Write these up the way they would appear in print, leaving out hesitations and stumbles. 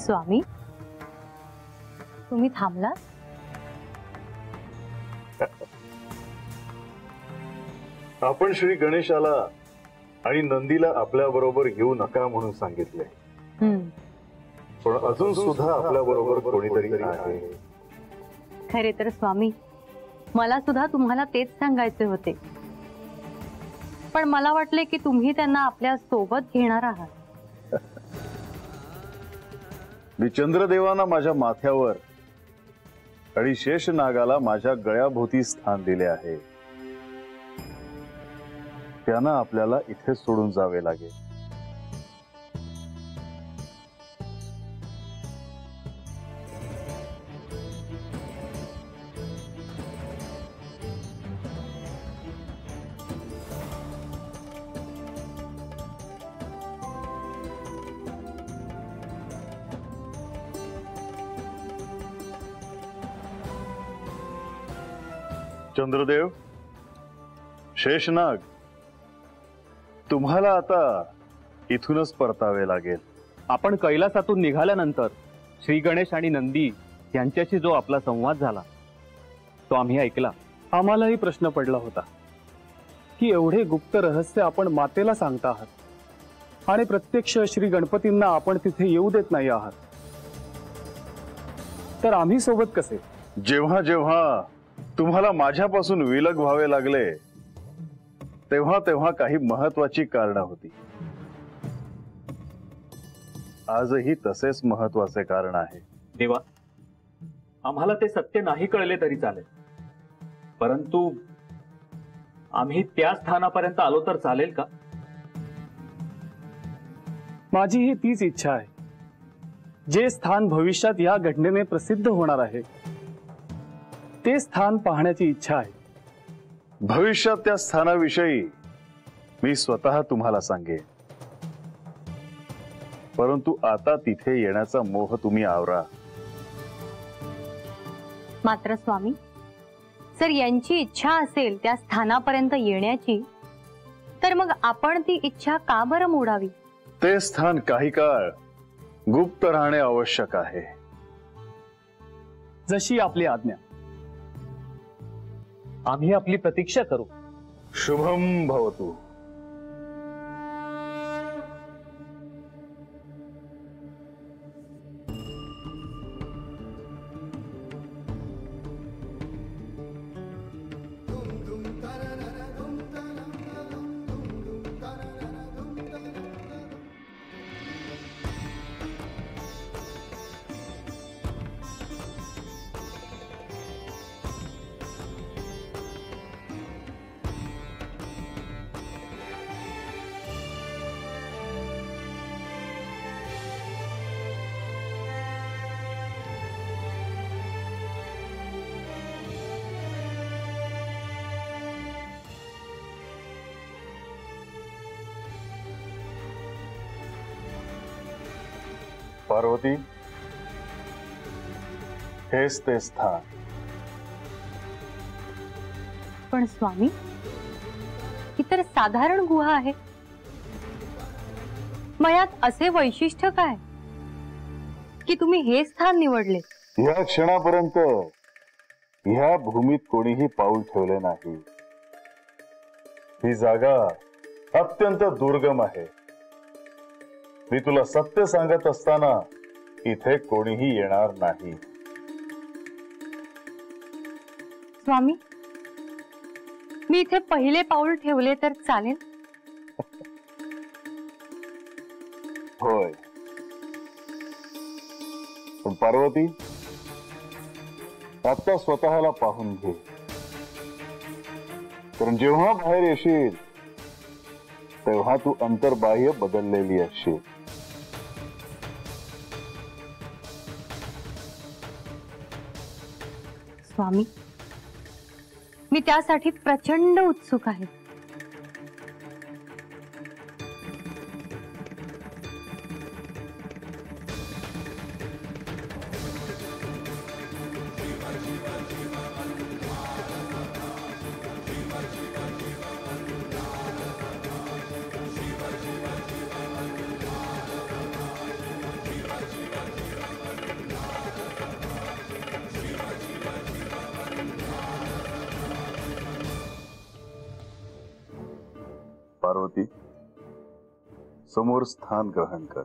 स्वामी, तुम्ही थांबला? आपण श्री गणेशाला आणि नंदीला आपल्या बरोबर येऊ नका म्हणून सांगितले, पण अजून सुद्धा आपल्या बरोबर कोणीतरी आहे. खरे तर स्वामी, मला सुद्धा तुम्हाला तेच सांगायचे होते, पण मला वाटले की तुम्ही त्यांना आपल्या सोबत घेणार आहात. मी चंद्रदेवांना माझ्या माथ्यावर आणि शेषनागाला माझ्या गळ्याभोवती स्थान दिले आहे. त्यांना आपल्याला इथे सोडून जावे लागेल. चंद्रदेव, शेषनाग, तुम्हाला आता इथूनच परतावे लागेल. आपण कैलासातून निघाल्यानंतर श्री गणेश आणि नंदी यांच्याशी जो आपला संवाद झाला तो आम्ही ऐकला. आम्हालाही प्रश्न पडला होता की एवढे गुप्त रहस्य आपण मातेला सांगता आहात आणि प्रत्यक्ष श्री गणपतींना आपण तिथे येऊ देत नाही आहात, तर आम्ही सोबत कसे? जेव्हा जेव्हा तुम्हाला माझ्यापासून विलग व्हावे लागले तेव्हा तेव्हा काही महत्वाची कारण होती. आजही तसेच महत्वाचे कारण आहे. देवा, आम्हाला ते सत्य नाही कळले तरी चालेल, परंतु आम्ही त्या स्थानापर्यंत आलो तर चालेल का? माझीही तीच इच्छा आहे. जे स्थान भविष्यात या घटनेने प्रसिद्ध होणार आहे ते स्थान पाहण्याची इच्छा आहे. भविष्यात त्या स्थानाविषयी मी स्वतः तुम्हाला सांगेन, परंतु आता तिथे येण्याचा मोह तुम्ही आवरा. मात्र स्वामी, जर यांची इच्छा असेल त्या स्थानापर्यंत येण्याची, तर मग आपण ती इच्छा का बरं मोडावी? ते स्थान काही काळ गुप्त राहणे आवश्यक आहे. जशी आपली आज्ञा. आम्ही आपली प्रतीक्षा करू. शुभम भवतु. पार्वती, हेच ते स्थान. पण स्वामी, ही तर साधारण गुहा आहे. मयात असे वैशिष्ट्य काय की तुम्ही हे स्थान निवडले? या क्षणापर्यंत ह्या भूमीत कोणीही पाऊल ठेवले नाही. ही जागा अत्यंत दुर्गम आहे. मी तुला सत्य सांगत असताना इथे कोणीही येणार नाही. स्वामी, मी इथे पहिले पाऊल ठेवले तर चालेल? होय, पण पार्वती, आता स्वतःला पाहून घे, कारण जेव्हा बाहेर येशील तेव्हा तू अंतर्बाह्य बदललेली असशील. स्वामी, मी त्यासाठी प्रचंड उत्सुक आहे. पार्वती, समोर स्थान ग्रहण कर.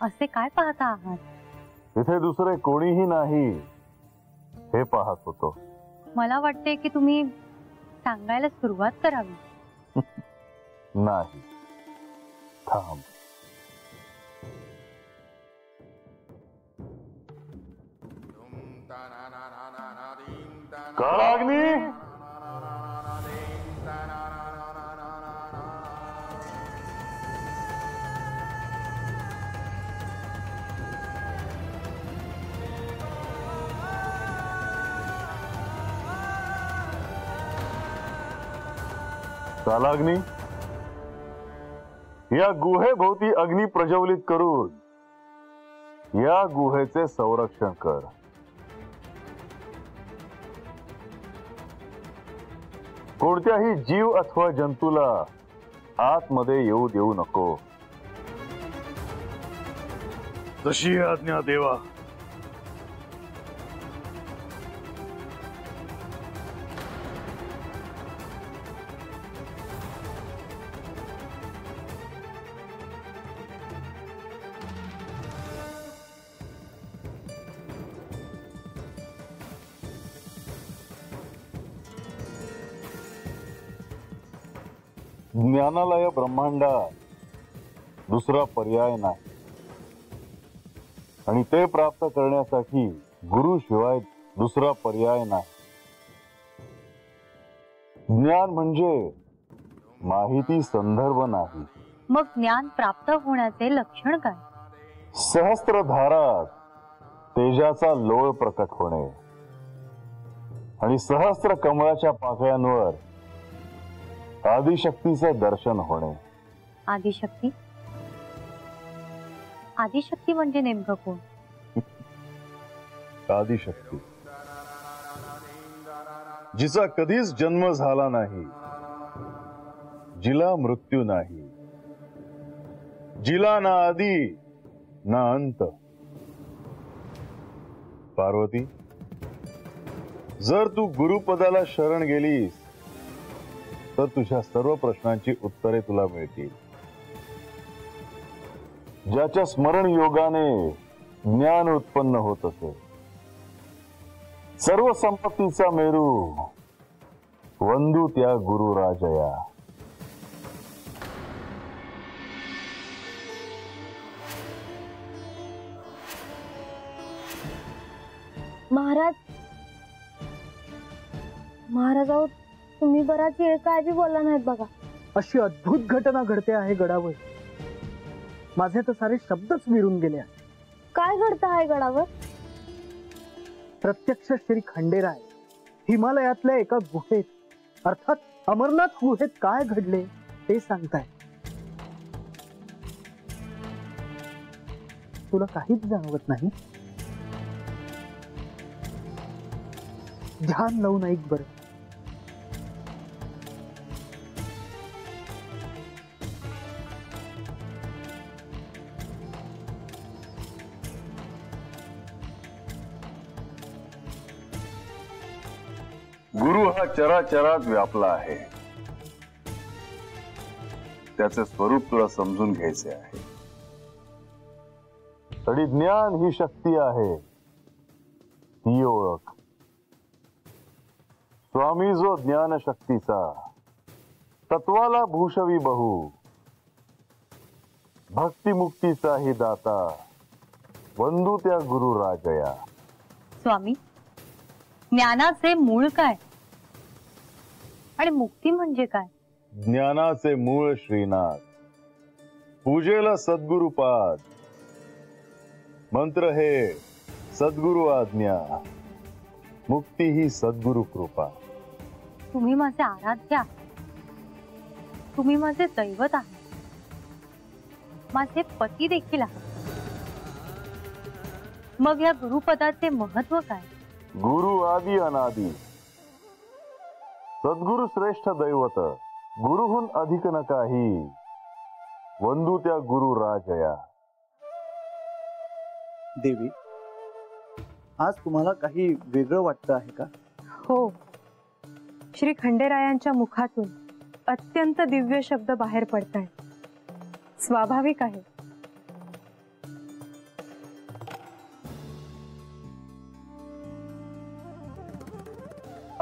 असे काय पाहता आहात? इथे दुसरे कोणीही नाही हे पाहत होतो. मला वाटते की तुम्ही सांगायला सुरुवात करावी. नाही, थांब. काळाग्नी, कालाग्नी, या गुहेभोवती अग्नी प्रज्वलित करून या गुहेचे संरक्षण कर. कोणत्याही जीव अथवा जंतूला आतमध्ये येऊ देऊ नको. जशी आज्ञा देवा. ज्ञानाला या ब्रह्मांडात दुसरा पर्याय नाही आणि ते प्राप्त करण्यासाठी गुरु शिवाय दुसरा पर्याय नाही. ज्ञान म्हणजे माहिती संदर्भ नाही. मग ज्ञान प्राप्त होण्याचे लक्षण काय? सहस्त्रधारात तेजाचा लोळ प्रकट होणे आणि सहस्त्र कमळाच्या पाकळ्यांवर आदिशक्तीचे दर्शन होणे. आदिशक्ती? आदिशक्ती म्हणजे नेमकं कोण? आदिशक्ती जिचा कधीच जन्म झाला नाही, जिला मृत्यू नाही, जिला ना आदी ना अंत. पार्वती, जर तू गुरुपदाला शरण गेलीस तर तुझ्या सर्व प्रश्नांची उत्तरे तुला मिळतील. ज्याच्या स्मरण योगाने ज्ञान उत्पन्न होत असे, सर्व संपत्तीचा मेरू वंदू त्या गुरु राजया. महाराज, तुम्ही बराच वेळ काय बी बोलला नाहीत बघा. अशी अद्भुत घटना घडते आहे गडावर. माझे तर सारे शब्दच विरून गेले. काय घडत आहे गडावर? प्रत्यक्ष श्री खंडेराय हिमालयातल्या एका गुहेत अर्थात अमरनाथ गुहेत काय घडले ते सांगताय. तुला काहीच जाणवत नाही? ध्यान लावून ऐक बरं. गुरु हा चराचरात व्यापला आहे. त्याचे स्वरूप तुला समजून घ्यायचे आहे. तरी ज्ञान ही शक्ती आहे, ही ओळख. स्वामी जो ज्ञान शक्तीचा, तत्वाला भूषवी बहु, भक्ती मुक्तीचाही दाता, वंदू त्या गुरु राजया. स्वामी, ज्ञानाचे मूळ काय आणि मुक्ती म्हणजे काय? ज्ञानाचे मूळ श्रीनाथ, पूजेला सद्गुरुपाद, मंत्र हे सद्गुरु आज्ञा. मुक्ती ही सद्गुरु कृपा. तुम्ही माझे आराध्य आहात. तुम्ही माझे दैवत आहात. माझे पती देखील आहात. मग या गुरुपदाचे महत्व काय? गुरु आदि अनादि, सद्गुरु श्रेष्ठ दैवत, गुरुहून अधिक न काही, वंदू त्या गुरु राजया. देवी, आज तुम्हाला काही वेगळं वाटतं आहे का? हो, श्री खंडेरायांच्या मुखातून अत्यंत दिव्य शब्द बाहेर पडतायत. स्वाभाविक आहे.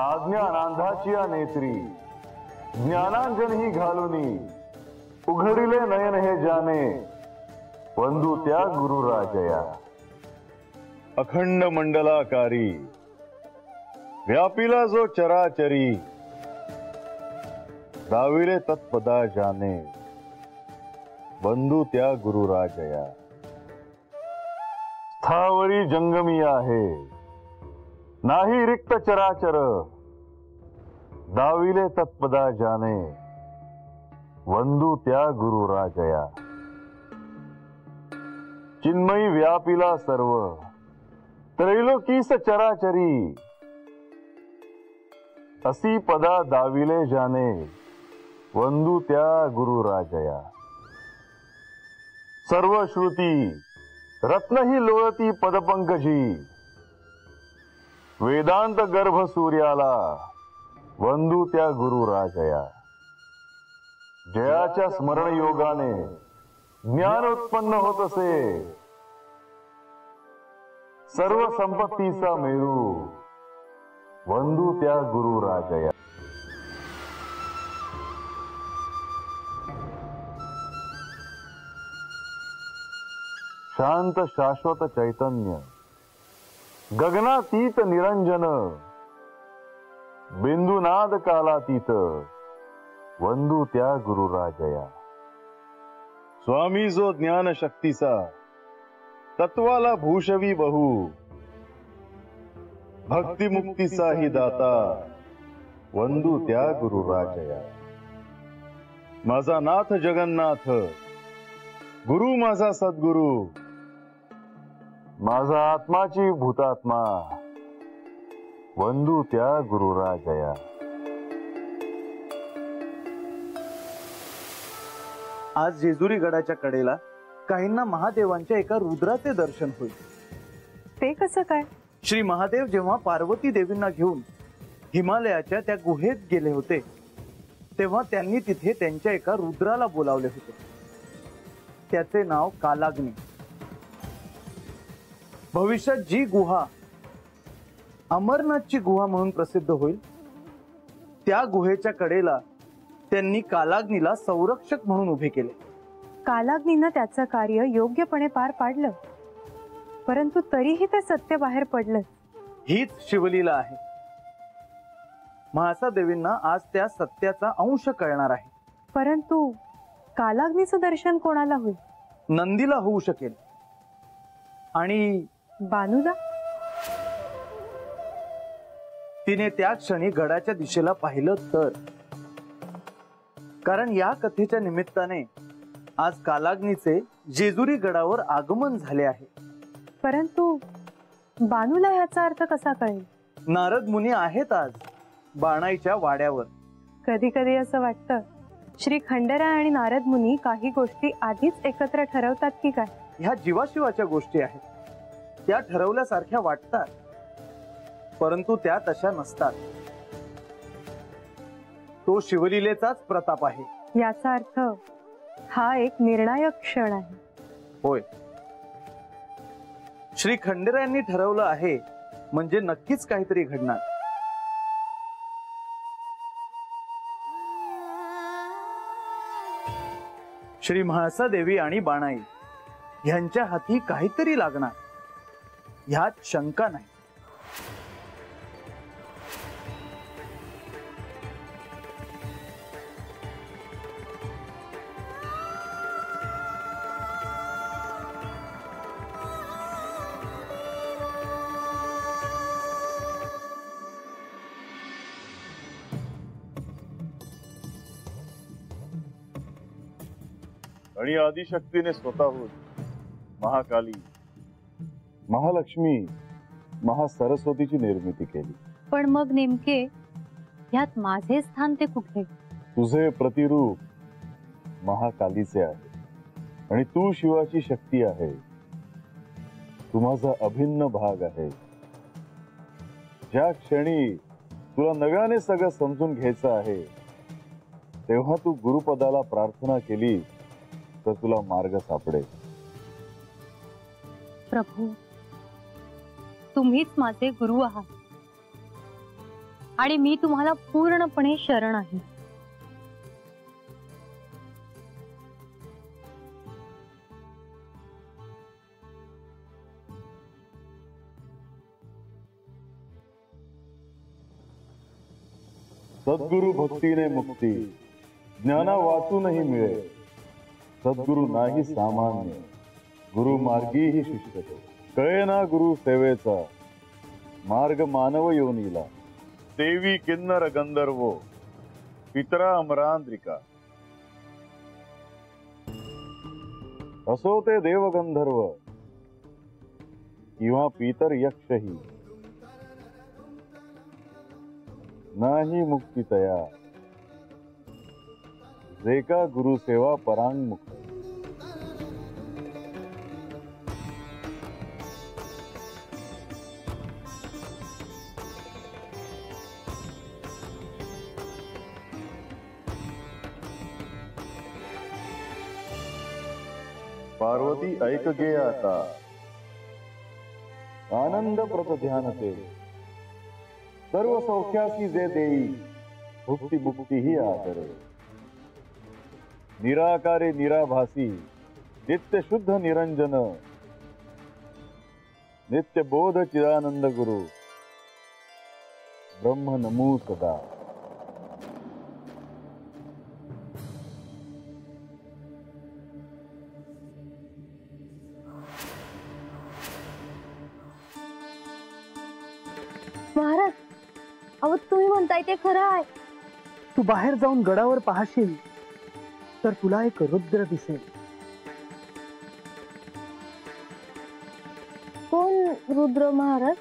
आज्ञा अनांधाची नेत्री, ज्ञानांजन ही घालुनी, उघडिले नयन हे जाने, वंदू त्या गुरु राजया. अखंड मंडलाकारी, व्यापिला जो चराचरी, दाविले तत्पदा जाने, वंदू त्या गुरु राजया. स्थावरी जंगमी आहे, नाही रिक्त चराचर, दाविले तत्पदा जाने, वंदू त्या गुरु राजया. चिन्मयी व्यापिला सर्व, त्रैलोकीस चराचरी, असी पदा दाविले जाने, वंदू त्या गुरु राजया. सर्व श्रुती रत्न ही लोळती पदपंकजी, वेदांत गर्भ सूर्याला, वंदू त्या गुरु राजया. जयाच्या स्मरण योगाने ज्ञान उत्पन्न होत असे, सर्व संपत्तीचा मेरू, वंदू त्या गुरु राजया. शांत शाश्वत चैतन्य, गगनातीत निरंजन, बिंदुनाद कालातीत, वंदू त्या गुरु राजया. स्वामी जो ज्ञान शक्तीचा, तत्वाला भूषवी बहु, भक्ती मुक्तीचा ही दाता, वंदू त्या गुरु राजया. माझा नाथ जगन्नाथ, गुरु माझा सद्गुरु, माझा आत्माची भूतात्मा, वंदू त्या गुरु राजया. आज जेजुरी गडाच्या कडेला काहींना महादेवांच्या एका रुद्राचे दर्शन होईल. ते कसं काय? श्री महादेव जेव्हा पार्वती देवींना घेऊन हिमालयाच्या त्या गुहेत गेले होते, तेव्हा त्यांनी तिथे त्यांच्या एका रुद्राला बोलावले होते. त्याचे नाव कालाग्नी. भविष्यात जी गुहा अमरनाथची गुहा म्हणून प्रसिद्ध होईल, त्या गुहेच्या कडेला त्यांनी कालाग्नीला संरक्षक म्हणून उभे केले. कालाग्नीनं त्याचं कार्य योग्यपणे पार पाडलं, परंतु तरीही ते सत्य बाहेर पडलं. हीच शिवलीला आहे. म्हाळसा देवींना आज त्या सत्याचा अंश कळणार आहे. परंतु कालाग्नीचं दर्शन कोणाला होईल? नंदीला होऊ शकेल. आणि बानूला? तिने त्या क्षणी गडाच्या दिशेला पाहिलं तर. कारण या कथेच्या निमित्ताने आज कालाग्नीचे जेजुरी गडावर आगमन झाले आहे. परंतु बानूला ह्याचा अर्थ कसा कळेल? नारद मुनी आहेत आज बाणाईच्या वाड्यावर. कधी कधी असं वाटतं श्री खंडेराय आणि नारद मुनी काही गोष्टी आधीच एकत्र ठरवतात की काय. ह्या जीवाशिवाच्या गोष्टी आहेत. त्या ठरवल्यासारख्या वाटतात, परंतु त्या तशा नसतात. तो शिवलीलेचाच प्रताप आहे. याचा अर्थ हा एक निर्णायक क्षण आहे. होय, श्री खंडेरायांनी ठरवलं आहे म्हणजे नक्कीच काहीतरी घडणार. श्री म्हाळसा देवी आणि बाणाई यांच्या हाती काहीतरी लागणार, ह्यात शंका नाही. आणि आदिशक्तीने स्वतःहून महाकाली महालक्ष्मी महासरस्वतीची निर्मिती केली. पण मग नेमके ह्यात माझे स्थान ते कुठे? तुझे प्रतिरूप महाकालीचे आहे आणि तू शिवाची शक्ती आहे. तू माझा अभिन्न भाग आहे. ज्या क्षणी तुला नव्याने सगळं समजून घ्यायचं आहे तेव्हा तू गुरुपदाला प्रार्थना केली तर तुला मार्ग सापडेल. प्रभू, तुम्हीच माझे गुरु आहात आणि मी तुम्हाला पूर्णपणे शरण आहे. सद्गुरु भक्तीने मुक्ती ज्ञाना वाचूनही मिळे. सद्गुरु नाही सामान्य गुरु मार्गी ही शिष्य. कळे ना गुरु सेवेचा मार्ग मानव योनीला. देवी किन्नर गंधर्व पितरा अमरांद्रिका. असो ते देव गंधर्व किंवा पितर यक्षही नाही मुक्ती तया जे का गुरु सेवा परांगमुख. पार्वती ऐक गे आता आनंद प्रत ध्यान ते. सर्व सौख्यासी जे देई भुक्ती मुक्ती ही आदरे. निराकारे निराभासी नित्य शुद्ध निरंजन नित्य बोध चिदानंद गुरु ब्रह्म नमो सदा. महाराज, अहो तुम्ही म्हणताय ते खरं आहे. तू बाहेर जाऊन गडावर पाहशील तर तुला एक रुद्र दिसेल. कोण रुद्र महाराज?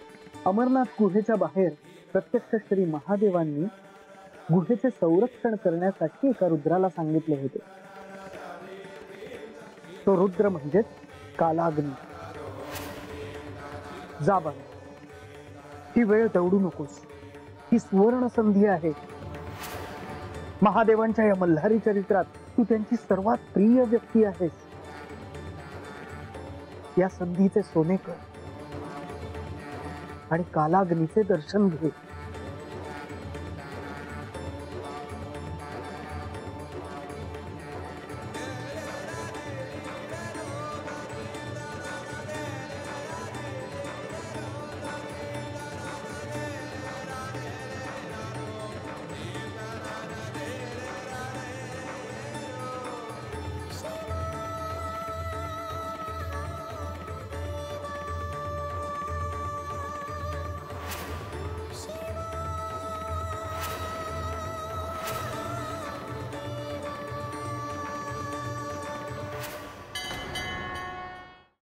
अमरनाथ गुहेच्या बाहेर प्रत्यक्ष श्री महादेवांनी गुहेचे संरक्षण करण्यासाठी एका रुद्राला सांगितले होते. तो रुद्र म्हणजेच कालाग्नी. जा बघ, ही वेळ दौडू नकोस. ही सुवर्ण संधी आहे. महादेवांच्या या मल्हारी चरित्रात तू त्यांची सर्वात प्रिय व्यक्ती आहेस. या संधीचे सोने कर आणि कालाग्नीचे दर्शन घे.